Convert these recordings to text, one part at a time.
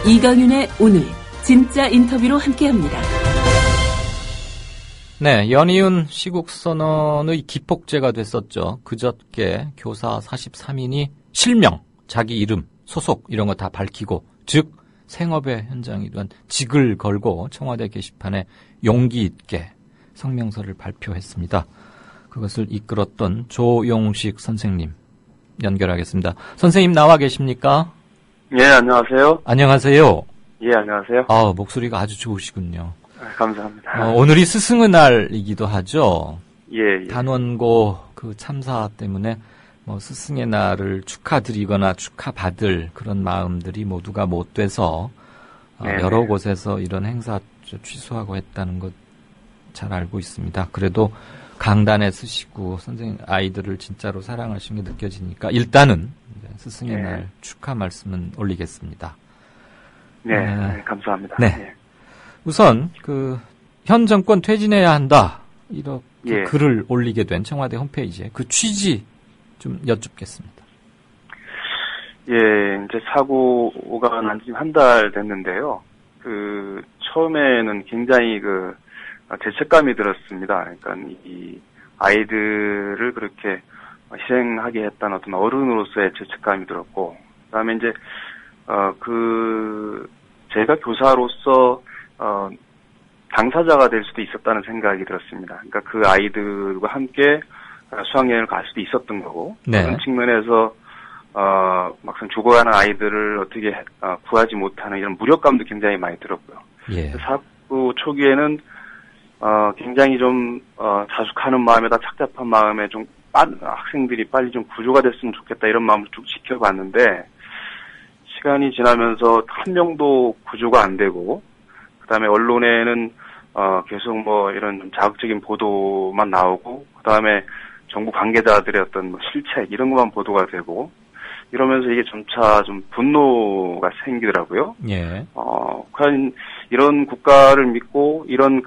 이강윤의 오늘 진짜 인터뷰로 함께합니다. 네, 연이은 시국선언의 기폭제가 됐었죠. 그저께 교사 43인이 실명, 자기 이름, 소속 이런 거 다 밝히고, 즉 생업의 현장이던 직을 걸고 청와대 게시판에 용기 있게 성명서를 발표했습니다. 그것을 이끌었던 조용식 선생님 연결하겠습니다. 선생님 나와 계십니까? 예, 안녕하세요. 안녕하세요. 예, 안녕하세요. 목소리가 아주 좋으시군요. 감사합니다. 오늘이 스승의 날이기도 하죠. 예. 단원고 그 참사 때문에 스승의 날을 축하드리거나 축하받을 그런 마음들이 모두가 못 돼서 여러 곳에서 이런 행사 취소하고 했다는 것 잘 알고 있습니다. 그래도 강단에 서시고 선생님 아이들을 진짜로 사랑하신 게 느껴지니까 일단은 스승의 날 축하 말씀은 올리겠습니다. 네, 감사합니다. 네. 예. 우선 현 정권 퇴진해야 한다 이렇게 예. 글을 올리게 된 청와대 홈페이지에 그 취지 좀 여쭙겠습니다. 예, 이제 사고가 난 지 한 달 됐는데요. 처음에는 굉장히 죄책감이 들었습니다. 그러니까 이 아이들을 그렇게 희생하게 했다는 어떤 어른으로서의 죄책감이 들었고, 그다음에 이제 제가 교사로서 당사자가 될 수도 있었다는 생각이 들었습니다. 그러니까 그 아이들과 함께 수학여행을 갈 수도 있었던 거고, 네. 그런 측면에서 막상 죽어가는 아이들을 어떻게 구하지 못하는 이런 무력감도 굉장히 많이 들었고요. 예. 사고 초기에는 굉장히 좀 자숙하는 마음에다 착잡한 마음에 좀 학생들이 빨리 좀 구조가 됐으면 좋겠다 이런 마음을 쭉 지켜봤는데, 시간이 지나면서 한 명도 구조가 안 되고, 그다음에 언론에는 계속 이런 좀 자극적인 보도만 나오고, 그다음에 정부 관계자들의 어떤 실책 이런 것만 보도가 되고, 이러면서 이게 점차 좀 분노가 생기더라고요. 예. 과연 이런 국가를 믿고 이런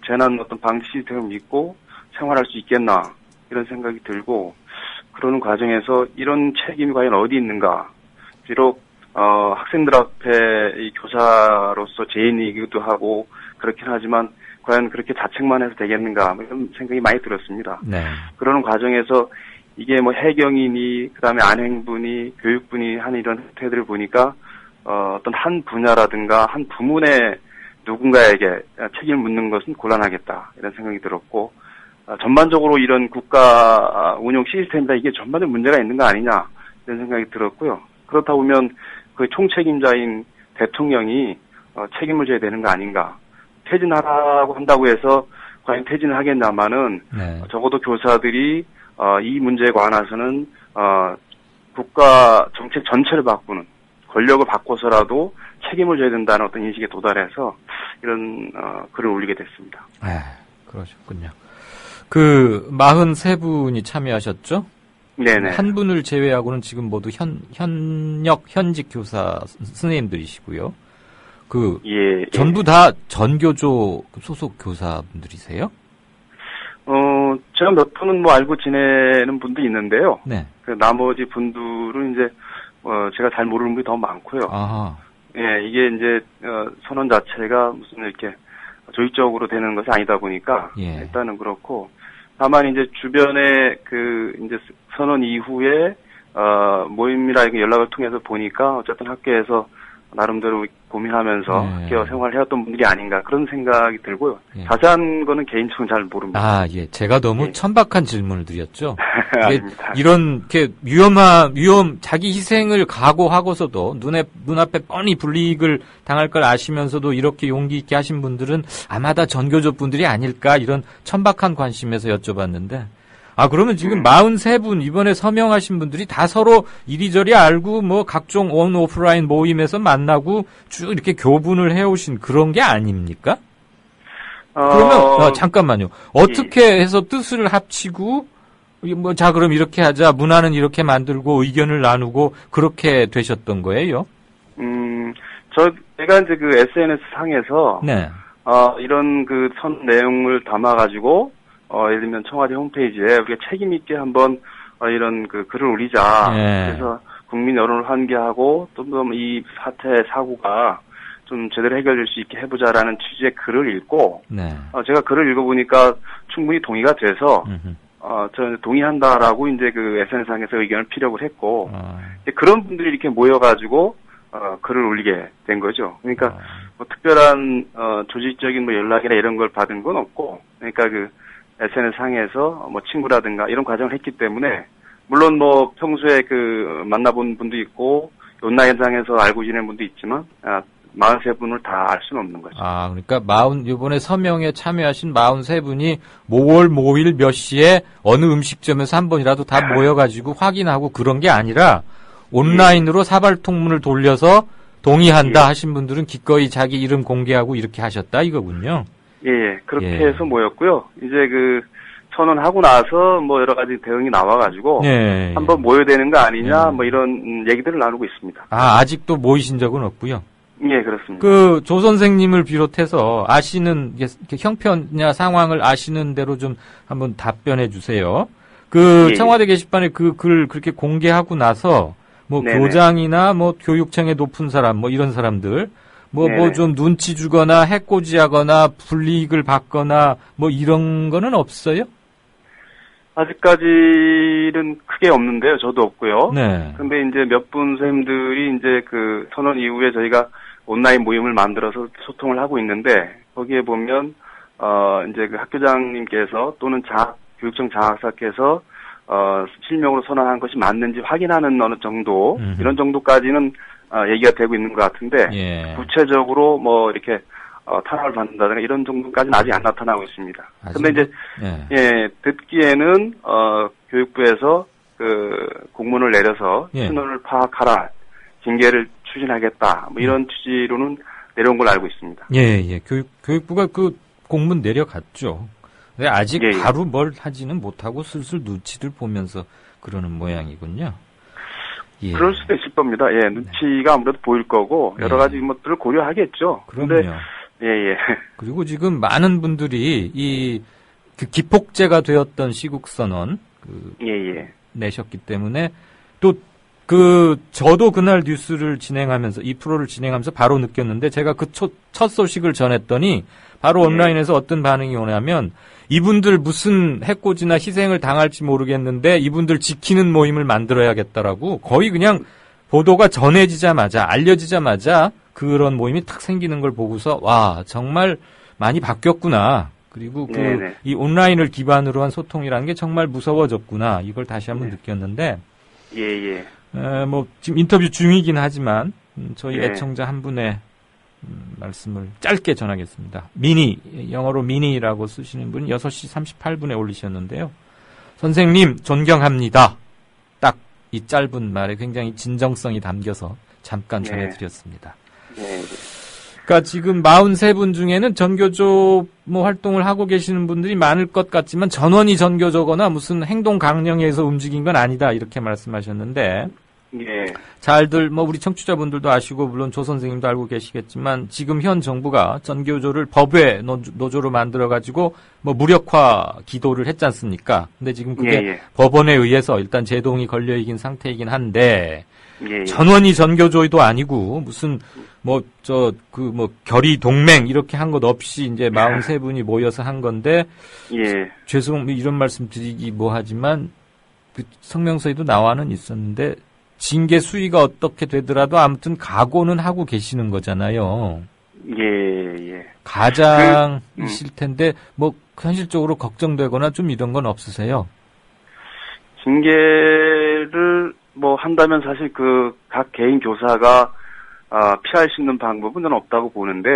재난 어떤 방지 시스템을 믿고 생활할 수 있겠나 이런 생각이 들고, 그러는 과정에서 이런 책임이 과연 어디 있는가. 비록 학생들 앞에 이 교사로서 죄인이기도 하고 그렇긴 하지만 과연 그렇게 자책만 해서 되겠는가 이런 생각이 많이 들었습니다. 네. 그러는 과정에서 이게 해경이니 그다음에 안행부니 교육부니 하는 이런 행태들을 보니까 어떤 한 분야라든가 한 부문에 누군가에게 책임을 묻는 것은 곤란하겠다 이런 생각이 들었고, 전반적으로 이런 국가 운영 시스템이다 이게 전반적으로 문제가 있는 거 아니냐 이런 생각이 들었고요. 그렇다 보면 그 총책임자인 대통령이 책임을 져야 되는 거 아닌가. 퇴진하라고 한다고 해서 과연 퇴진을 하겠냐마는 네. 적어도 교사들이 이 문제에 관해서는 국가 정책 전체를 바꾸는 권력을 바꿔서라도 책임을 져야 된다는 어떤 인식에 도달해서 이런 글을 올리게 됐습니다. 그러셨군요. 43분이 참여하셨죠? 네네. 한 분을 제외하고는 지금 모두 현직 교사 선생님들이시고요. 예. 전부 다 전교조 소속 교사분들이세요? 제가 몇 분은 알고 지내는 분도 있는데요. 네. 나머지 분들은 이제, 제가 잘 모르는 분이 더 많고요. 아하. 예, 이게 이제, 선언 자체가 무슨 이렇게 조직적으로 되는 것이 아니다 보니까, 예. 일단은 그렇고, 다만 이제 주변에 이제 선언 이후에, 모임이나 연락을 통해서 보니까 어쨌든 학교에서 나름대로 고민하면서 학교 생활을 해왔던 분들이 아닌가 그런 생각이 들고요. 예. 자세한 거는 개인적으로 잘 모릅니다. 예. 제가 너무 천박한 질문을 드렸죠. 아닙니다. 이렇게 자기 희생을 각오하고서도 눈앞에 뻔히 불이익을 당할 걸 아시면서도 이렇게 용기 있게 하신 분들은 아마 다 전교조 분들이 아닐까 이런 천박한 관심에서 여쭤봤는데, 그러면 지금 43분 이번에 서명하신 분들이 다 서로 이리저리 알고 각종 오프라인 모임에서 만나고 쭉 이렇게 교분을 해오신 그런 게 아닙니까? 그러면 잠깐만요. 어떻게 해서 뜻을 합치고 그럼 이렇게 하자, 문화는 이렇게 만들고 의견을 나누고 그렇게 되셨던 거예요? 제가 이제 SNS 상에서 네. 이런 선 내용을 담아가지고 예를 들면 청와대 홈페이지에 우리가 책임 있게 한번 이런 글을 올리자. 네. 그래서 국민 여론을 환기하고 좀 더 이 사태 사고가 좀 제대로 해결될 수 있게 해보자라는 취지의 글을 읽고 네. 제가 글을 읽어보니까 충분히 동의가 돼서 저는 동의한다라고 이제 그 SNS상에서 의견을 피력을 했고 이제 그런 분들이 이렇게 모여가지고 글을 올리게 된 거죠. 그러니까 뭐 특별한 조직적인 뭐 연락이나 이런 걸 받은 건 없고, 그러니까 그 SNS상에서 뭐 친구라든가 이런 과정을 했기 때문에 물론 뭐 평소에 그 만나본 분도 있고 온라인상에서 알고 지낸 분도 있지만 43분을 다 알 수는 없는 거죠. 그러니까 이번에 서명에 참여하신 43분이 뭐월 뭐일 몇 시에 어느 음식점에서 한 번이라도 다 모여가지고 확인하고 그런 게 아니라 온라인으로 사발통문을 돌려서 동의한다 하신 분들은 기꺼이 자기 이름 공개하고 이렇게 하셨다 이거군요. 예, 그렇게 해서 모였고요. 이제 그 선언하고 나서 뭐 여러 가지 대응이 나와가지고 한번 모여야 되는 거 아니냐 뭐 이런 얘기들을 나누고 있습니다. 아직도 모이신 적은 없고요. 예, 그렇습니다. 그 조 선생님을 비롯해서 아시는 형편이나 상황을 아시는 대로 좀 한번 답변해 주세요. 청와대 게시판에 그 글 그렇게 공개하고 나서 뭐 네네. 교장이나 뭐 교육청의 높은 사람 뭐 이런 사람들 뭐 좀 눈치 주거나 해코지하거나 불이익을 받거나 뭐 이런 거는 없어요? 아직까지는 크게 없는데요. 저도 없고요. 네. 근데 이제 몇 분 선생님들이 이제 그 선언 이후에 저희가 온라인 모임을 만들어서 소통을 하고 있는데 거기에 보면 이제 그 학교장님께서 또는 교육청 장학사께서 실명으로 선언한 것이 맞는지 확인하는 어느 정도 이런 정도까지는 얘기가 되고 있는 것 같은데 구체적으로 뭐 이렇게 탄압을 받는다든가 이런 정도까지는 아직 안 나타나고 있습니다. 근데 이제 듣기에는 교육부에서 그 공문을 내려서 신원을 파악하라, 징계를 추진하겠다 뭐 이런 취지로는 내려온 걸로 알고 있습니다. 교육부가 그 공문 내려갔죠. 근데 아직 바로 뭘 하지는 못하고 슬슬 눈치를 보면서 그러는 모양이군요. 그럴 수도 있을 겁니다. 눈치가 아무래도 보일 거고 여러 가지 것들을 고려하겠죠. 그럼요. 그리고 지금 많은 분들이 그 기폭제가 되었던 시국선언 내셨기 때문에 또 저도 그날 뉴스를 진행하면서 이 프로를 진행하면서 바로 느꼈는데 제가 그 첫 소식을 전했더니 바로 온라인에서 어떤 반응이 오냐면 이분들 무슨 해코지나 희생을 당할지 모르겠는데 이분들 지키는 모임을 만들어야겠다라고 거의 그냥 보도가 전해지자마자 알려지자마자 그런 모임이 탁 생기는 걸 보고서 와 정말 많이 바뀌었구나. 그리고 이 온라인을 기반으로 한 소통이라는 게 정말 무서워졌구나. 이걸 다시 한번 느꼈는데 뭐 지금 인터뷰 중이긴 하지만 저희 애청자 한 분의 말씀을 짧게 전하겠습니다. 영어로 미니라고 쓰시는 분 6시 38분에 올리셨는데요. 선생님 존경합니다. 딱 이 짧은 말에 굉장히 진정성이 담겨서 잠깐 전해드렸습니다. 그러니까 지금 43분 중에는 전교조 뭐 활동을 하고 계시는 분들이 많을 것 같지만 전원이 전교조거나 무슨 행동 강령에서 움직인 건 아니다 이렇게 말씀하셨는데 잘들 뭐 우리 청취자분들도 아시고 물론 조 선생님도 알고 계시겠지만 지금 현 정부가 전교조를 법외 노조로 만들어 가지고 뭐 무력화 기도를 했지 않습니까? 근데 지금 그게 법원에 의해서 일단 제동이 걸려 있긴 상태이긴 한데 전원이 전교조도 아니고 무슨 결의 동맹 이렇게 한 것 없이 이제 43분이 모여서 한 건데 이런 말씀 드리기 뭐하지만 그 성명서에도 나와는 있었는데 징계 수위가 어떻게 되더라도 아무튼 각오는 하고 계시는 거잖아요. 가장이실 텐데 뭐 현실적으로 걱정되거나 좀 이런 건 없으세요? 징계를 뭐 한다면 사실 그 각 개인 교사가 피할 수 있는 방법은 저는 없다고 보는데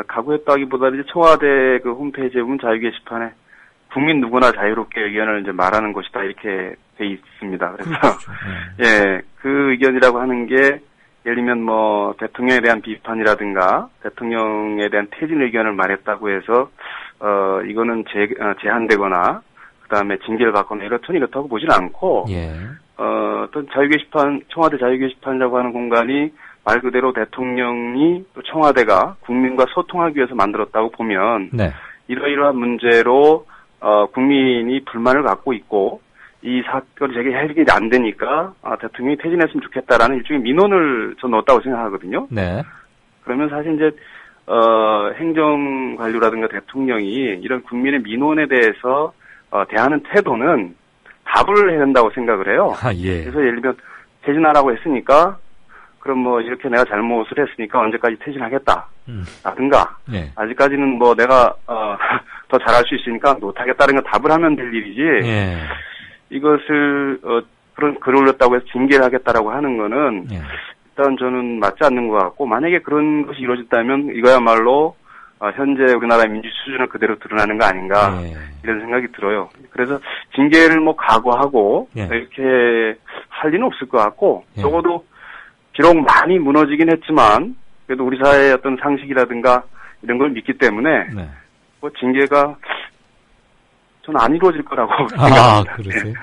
각오했다기보다는 이제 청와대 그 홈페이지에 보면 자유 게시판에 국민 누구나 자유롭게 의견을 이제 말하는 것이다 이렇게 돼 있습니다. 그래서 그 의견이라고 하는 게 예를 들면 뭐 대통령에 대한 비판이라든가 대통령에 대한 퇴진 의견을 말했다고 해서 이거는 제한되거나 그다음에 징계를 받거나 이렇다고 보지는 않고 어떤 자유 게시판 청와대 자유 게시판이라고 하는 공간이 말 그대로 대통령이 또 청와대가 국민과 소통하기 위해서 만들었다고 보면 이러이러한 문제로 국민이 불만을 갖고 있고 이 사건이 제게 해결이 안 되니까 대통령이 퇴진했으면 좋겠다라는 일종의 민원을 저 넣었다고 생각하거든요. 네. 그러면 사실 이제 행정관료라든가 대통령이 이런 국민의 민원에 대해서 대하는 태도는 답을 해야 된다고 생각을 해요. 아, 예. 그래서 예를 들면 퇴진하라고 했으니까 그럼 뭐 이렇게 내가 잘못을 했으니까 언제까지 퇴진하겠다. 라든가 예. 아직까지는 뭐 내가 더 잘할 수 있으니까 못하겠다는 건 답을 하면 될 일이지. 예. 이것을 그런 글을 올렸다고 해서 징계를 하겠다라고 하는 거는 예. 일단 저는 맞지 않는 것 같고, 만약에 그런 것이 이루어졌다면 이거야말로 현재 우리나라의 민주 수준을 그대로 드러나는 거 아닌가 예. 이런 생각이 들어요. 그래서 징계를 뭐 각오하고 예. 이렇게 할 리는 없을 것 같고, 예. 적어도 비록 많이 무너지긴 했지만 그래도 우리 사회의 어떤 상식이라든가 이런 걸 믿기 때문에 네. 뭐 징계가 저는 안 이루어질 거라고 아, 생각합니다. 그러세요? 네.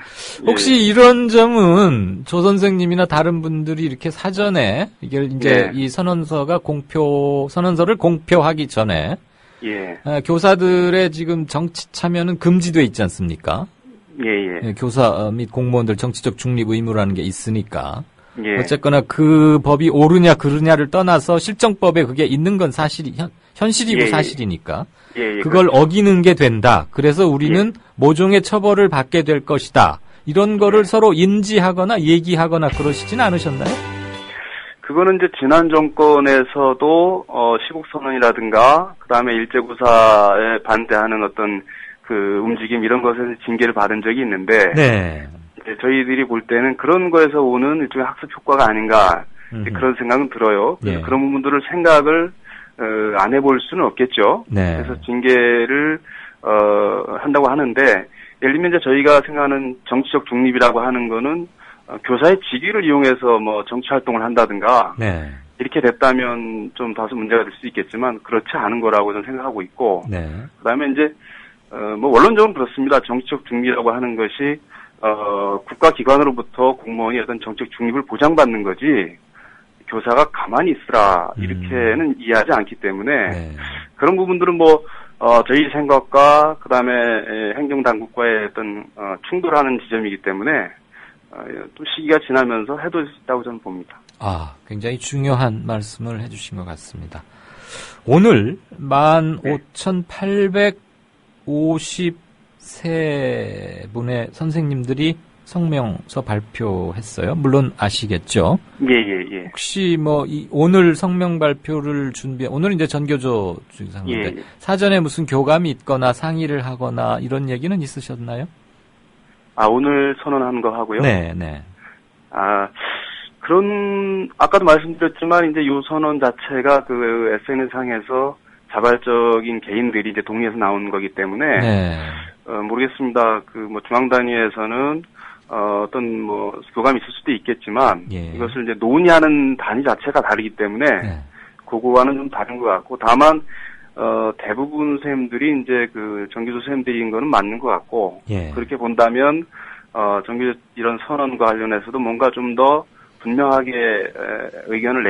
혹시 이런 점은 조 선생님이나 다른 분들이 이렇게 사전에 이게 이제 네. 이 선언서를 공표하기 전에 예, 교사들의 지금 정치 참여는 금지돼 있지 않습니까? 예. 교사 및 공무원들 정치적 중립 의무라는 게 있으니까. 예. 어쨌거나 그 법이 옳으냐 그르냐를 떠나서 실정법에 그게 있는 건 사실이 현실이고 예, 예. 사실이니까 예, 그걸 어기는 게 된다. 그래서 우리는 모종의 처벌을 받게 될 것이다. 이런 거를 서로 인지하거나 얘기하거나 그러시진 않으셨나요? 그거는 이제 지난 정권에서도 시국선언이라든가 그다음에 일제구사에 반대하는 어떤 그 움직임 이런 것에서 징계를 받은 적이 있는데 네. 이제 저희들이 볼 때는 그런 거에서 오는 일종의 학습 효과가 아닌가 그런 생각은 들어요. 그래서 예. 그런 부분들을 생각을 안 해볼 수는 없겠죠. 네. 그래서 징계를 한다고 하는데 예를 들면 이제 저희가 생각하는 정치적 중립이라고 하는 거는 교사의 직위를 이용해서 뭐 정치 활동을 한다든가 네. 이렇게 됐다면 좀 다소 문제가 될 수 있겠지만 그렇지 않은 거라고 저는 생각하고 있고 네. 그다음에 이제 뭐 원론적으로 그렇습니다. 정치적 중립이라고 하는 것이 국가기관으로부터 공무원이 어떤 정치적 중립을 보장받는 거지 교사가 가만히 있으라 이렇게는 이해하지 않기 때문에 네. 그런 부분들은 뭐 저희 생각과 그다음에 행정당국과의 어떤 충돌하는 지점이기 때문에 또 시기가 지나면서 해도 있다고 저는 봅니다. 아, 굉장히 중요한 말씀을 해주신 것 같습니다. 오늘 15,853분의 선생님들이 성명서 발표했어요. 물론 아시겠죠? 예. 혹시 뭐 오늘 성명 발표를 오늘은 이제 전교조 주상인데 예. 사전에 무슨 교감이 있거나 상의를 하거나 이런 얘기는 있으셨나요? 오늘 선언한 거 하고요. 네. 아까도 말씀드렸지만 이제 요 선언 자체가 그 SNS상에서 자발적인 개인들이 이제 동의해서 나온 거기 때문에 네. 모르겠습니다. 그 뭐 중앙 단위에서는 어떤 뭐 교감이 있을 수도 있겠지만 예. 이것을 이제 논의하는 단위 자체가 다르기 때문에 네. 그거와는 좀 다른 것 같고 다만 대부분 선생님들이 이제 그 정규조 선생님들인 거는 맞는 것 같고 예. 그렇게 본다면 정규조 이런 선언과 관련해서도 뭔가 좀 더 분명하게 의견을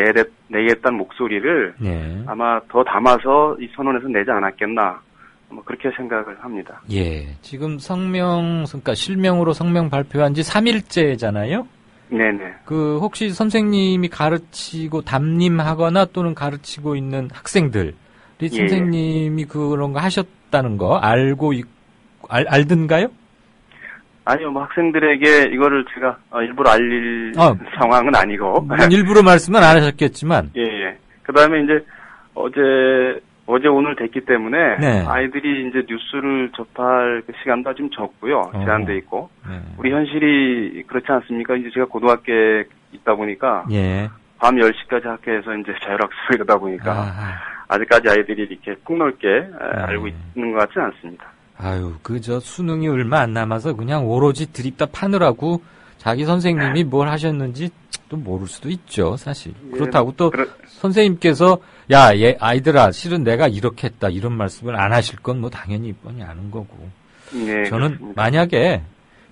내겠다는 목소리를 네. 아마 더 담아서 이 선언에서 내지 않았겠나 뭐 그렇게 생각을 합니다. 예. 지금 그러니까 실명으로 성명 발표한 지 3일째잖아요? 네네. 그, 혹시 선생님이 가르치고 담임하거나 또는 가르치고 있는 학생들이 선생님이 그런 거 하셨다는 거 알든가요? 아니요, 뭐 학생들에게 이거를 제가 일부러 알릴 상황은 아니고. 일부러 말씀은 안 하셨겠지만. 예. 그 다음에 이제 어제 오늘 됐기 때문에 네. 아이들이 이제 뉴스를 접할 그 시간도 좀 적고요. 제한돼 있고. 네. 우리 현실이 그렇지 않습니까? 이제 제가 고등학교에 있다 보니까 예. 밤 10시까지 학교에서 이제 자율학습을 이러다 보니까 아직까지 아이들이 이렇게 폭넓게 알고 있는 것 같지는 않습니다. 아유, 수능이 얼마 안 남아서 그냥 오로지 드립다 파느라고 자기 선생님이 뭘 하셨는지 또 모를 수도 있죠, 사실. 그렇다고 또 선생님께서 아이들아, 실은 내가 이렇게 했다 이런 말씀을 안 하실 건 뭐 당연히 뻔히 아는 거고. 네, 저는 그렇습니다. 만약에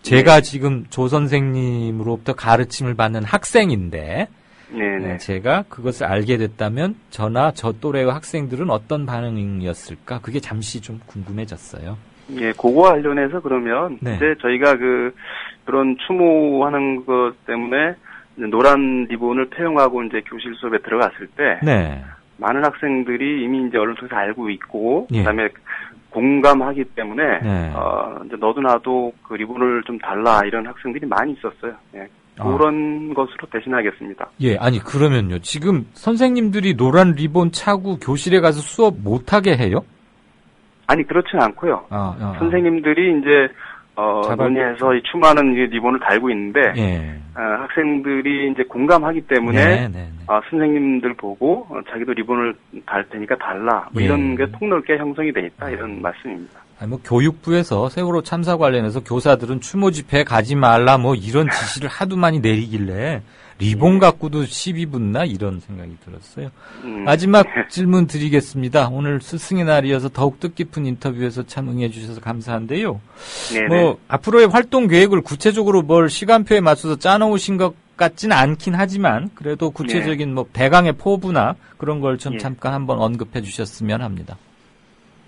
제가 지금 조 선생님으로부터 가르침을 받는 학생인데 네네. 제가 그것을 알게 됐다면 저나 저 또래의 학생들은 어떤 반응이었을까? 그게 잠시 좀 궁금해졌어요. 예, 그거와 관련해서 그러면 네. 이제 저희가 그 그런 추모하는 것 때문에 이제 노란 리본을 폐용하고 이제 교실 수업에 들어갔을 때 네. 많은 학생들이 이미 이제 언론을 통해서 알고 있고 예. 그다음에 공감하기 때문에 네. 이제 너도 나도 그 리본을 좀 달라 이런 학생들이 많이 있었어요. 예. 그런 것으로 대신하겠습니다. 예, 아니 그러면요. 지금 선생님들이 노란 리본 차고 교실에 가서 수업 못하게 해요? 아니 그렇지는 않고요. 선생님들이 이제 논의해서 이 추모하는 이 리본을 달고 있는데 예. 학생들이 이제 공감하기 때문에 선생님들 보고 자기도 리본을 달 테니까 달라 뭐 예. 이런 게 폭넓게 형성이 돼 있다 이런 말씀입니다. 아니 뭐 교육부에서 세월호 참사 관련해서 교사들은 추모 집회에 가지 말라 뭐 이런 지시를 하도 많이 내리길래 리본 갖고도 시비 붙나 이런 생각이 들었어요. 마지막 질문 드리겠습니다. 오늘 스승의 날이어서 더욱 뜻깊은 인터뷰에서 참 응해주셔서 감사한데요. 네네. 뭐 앞으로의 활동 계획을 구체적으로 뭘 시간표에 맞춰서 짜놓으신 것 같지는 않긴 하지만 그래도 구체적인 뭐 대강의 포부나 그런 걸 좀 잠깐 한번 언급해 주셨으면 합니다.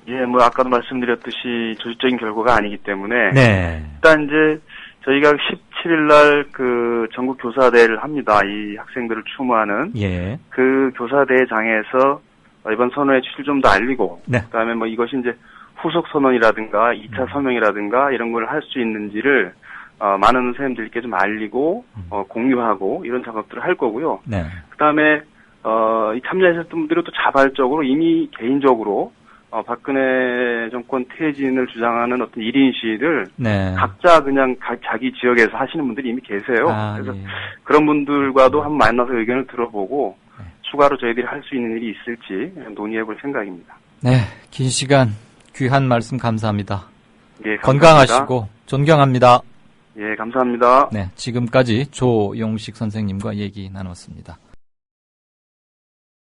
예, 뭐 아까도 말씀드렸듯이 조직적인 결과가 아니기 때문에 네. 일단 이제 저희가 17일 날 그 전국 교사대회를 합니다. 이 학생들을 추모하는 예. 그 교사대회장에서 이번 선언의 취지를 좀 더 알리고 네. 그다음에 뭐 이것이 이제 후속 선언이라든가 2차 서명이라든가 이런 걸 할 수 있는지를 많은 선생님들께 좀 알리고 공유하고 이런 작업들을 할 거고요. 네. 그다음에 이 참여하셨던 분들은 또 자발적으로 이미 개인적으로 박근혜 정권 퇴진을 주장하는 어떤 1인 시위를 네. 각자 그냥 자기 지역에서 하시는 분들이 이미 계세요. 그래서 예. 그런 분들과도 한번 만나서 의견을 들어보고 추가로 저희들이 할 수 있는 일이 있을지 논의해 볼 생각입니다. 네. 긴 시간 귀한 말씀 감사합니다. 예, 감사합니다. 건강하시고 존경합니다. 예, 감사합니다. 네. 지금까지 조용식 선생님과 얘기 나눴습니다.